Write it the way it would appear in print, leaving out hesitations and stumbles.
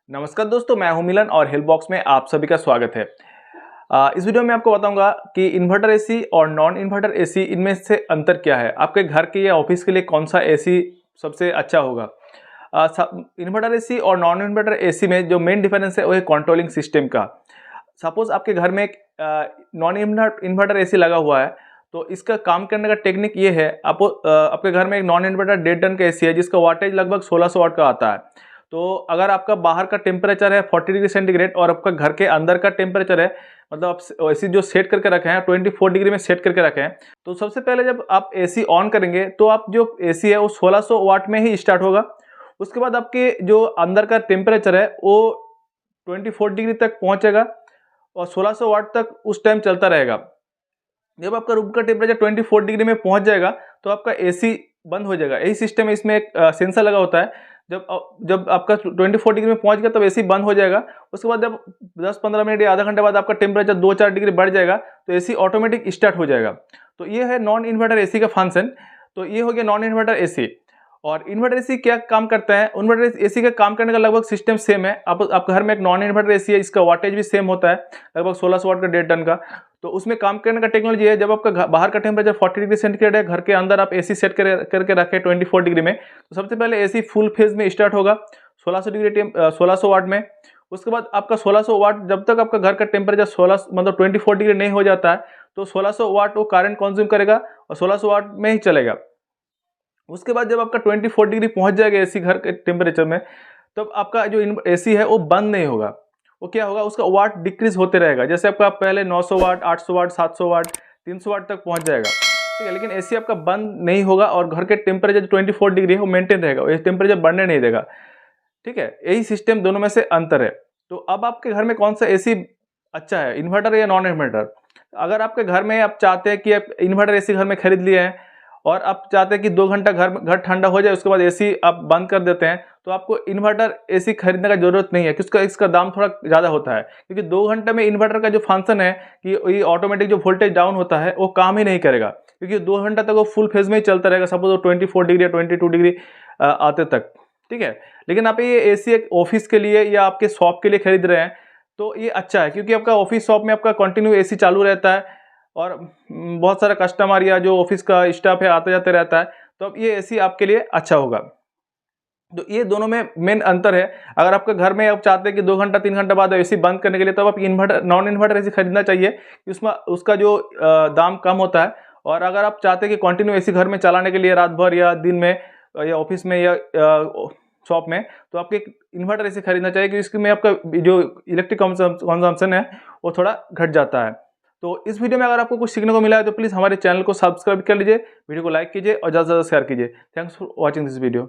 नमस्कार दोस्तों, मैं हूं मिलन और हेल्प बॉक्स में आप सभी का स्वागत है। इस वीडियो में आपको बताऊंगा कि इन्वर्टर एसी और नॉन इन्वर्टर एसी इनमें से अंतर क्या है। आपके घर के या ऑफिस के लिए कौन सा एसी सबसे अच्छा होगा। इन्वर्टर एसी और नॉन इन्वर्टर एसी में जो मेन डिफरेंस है वो है कंट्रोलिंग सिस्टम का। सपोज आपके घर में एक नॉन इन्वर्टर एसी लगा हुआ है, तो इसका काम करने का टेक्निक ये है। आपके घर में एक नॉन इन्वर्टर 1.5 टन का एसी है जिसका वाटेज लगभग 1600 वाट का आता है। तो अगर आपका बाहर का टेम्परेचर है 40 डिग्री सेंटीग्रेड और आपका घर के अंदर का टेम्परेचर है, मतलब आप एसी जो सेट करके रखे हैं 24 डिग्री में सेट करके रखे हैं, तो सबसे पहले जब आप एसी ऑन करेंगे तो आप जो एसी है वो 1600 वाट में ही स्टार्ट होगा। उसके बाद आपके जो अंदर का टेम्परेचर है वो 24 डिग्री तक पहुंचेगा और 1600 वाट तक उस टाइम चलता रहेगा। जब आपका रूम का टेम्परेचर 24 डिग्री में पहुंच जाएगा तो आपका एसी बंद हो जाएगा। यही सिस्टम है, इसमें एक सेंसर लगा होता है। जब आपका 24 डिग्री में पहुंच गया तब एसी बंद हो जाएगा। उसके बाद जब 10-15 मिनट या आधा घंटे बाद आपका टेम्परेचर 2-4 डिग्री बढ़ जाएगा तो एसी ऑटोमेटिक स्टार्ट हो जाएगा। तो ये है नॉन इन्वर्टर एसी का फंक्शन। तो ये हो गया नॉन इन्वर्टर एसी। और इन्वर्टर एसी क्या काम करता है, इन्वर्टर एसी का काम करने का लगभग सिस्टम सेम है। आपके घर में एक नॉन इन्वर्टर एसी है, इसका वाटेज भी सेम होता है, लगभग 1600 वाट का 1.5 टन का। तो उसमें काम करने का टेक्नोलॉजी है, जब आपका बाहर का टेम्परेचर 40 डिग्री सेंटीग्रेड है, घर के अंदर आप एसी सेट करके रखें 24 डिग्री में, तो सबसे पहले एसी फुल फेज में स्टार्ट होगा 1600 वाट में। उसके बाद आपका 1600 वाट, जब तक आपका घर का टेम्परेचर 16 मतलब 24 डिग्री नहीं हो जाता है तो 1600 वाट वो करंट कंज्यूम करेगा और 1600 वाट में ही चलेगा। उसके बाद जब आपका 24 डिग्री पहुंच जाएगा एसी घर के टेम्परेचर में, तब आपका जो एसी है वो बंद नहीं होगा। वो क्या होगा, उसका वाट डिक्रीज होते रहेगा। जैसे आपका पहले 900 वाट, 800 वाट, 700 वाट, 300 वाट तक पहुंच जाएगा, ठीक है। लेकिन एसी आपका बंद नहीं होगा और घर के टेम्परेचर जो 24 डिग्री है वो मेंटेन रहेगा, ये टेम्परेचर बढ़ने नहीं देगा, ठीक है। यही सिस्टम दोनों में से अंतर है। तो अब आपके घर में कौन सा एसी अच्छा है, इन्वर्टर या नॉन इन्वर्टर। अगर आपके घर में आप चाहते हैं कि आप इन्वर्टर एसी घर में खरीद लिए हैं और आप चाहते हैं कि 2 घंटा घर ठंडा हो जाए, उसके बाद एसी आप बंद कर देते हैं, तो आपको इन्वर्टर एसी खरीदने का जरूरत नहीं है, क्योंकि इसका दाम थोड़ा ज़्यादा होता है। क्योंकि 2 घंटे में इन्वर्टर का जो फंक्शन है कि ये ऑटोमेटिक जो वोल्टेज डाउन होता है वो काम ही नहीं करेगा, क्योंकि 2 घंटा तक वो फुल फेज में ही चलता रहेगा, सपोज वो 24 डिग्री या 22 डिग्री आते तक, ठीक है। लेकिन आप ये एसी एक ऑफिस के लिए या आपके शॉप के लिए खरीद रहे हैं तो ये अच्छा है, क्योंकि आपका ऑफिस शॉप में आपका कंटिन्यू एसी चालू रहता है और बहुत सारा कस्टमर या जो ऑफिस का स्टाफ है आते जाते रहता है, तो अब ये एसी आपके लिए अच्छा होगा। तो ये दोनों में मेन अंतर है। अगर आपके घर में आप चाहते हैं कि 2 घंटा 3 घंटा बाद एसी बंद करने के लिए, तब आप इन्वर्टर नॉन इन्वर्टर एसी खरीदना चाहिए, कि उसमें उसका जो दाम कम होता है। और अगर आप चाहते हैं कि कंटिन्यू एसी घर में चलाने के लिए रात भर या दिन में या ऑफिस में या शॉप में, तो आपको एक इन्वर्टर एसी खरीदना चाहिए, क्योंकि इसमें आपका जो इलेक्ट्रिक कंजम्पशन है वो थोड़ा घट जाता है। तो इस वीडियो में अगर आपको कुछ सीखने को मिला है तो प्लीज़ हमारे चैनल को सब्सक्राइब कर लीजिए, वीडियो को लाइक कीजिए और ज़्यादा से ज़्यादा शेयर कीजिए। Thanks for watching this video.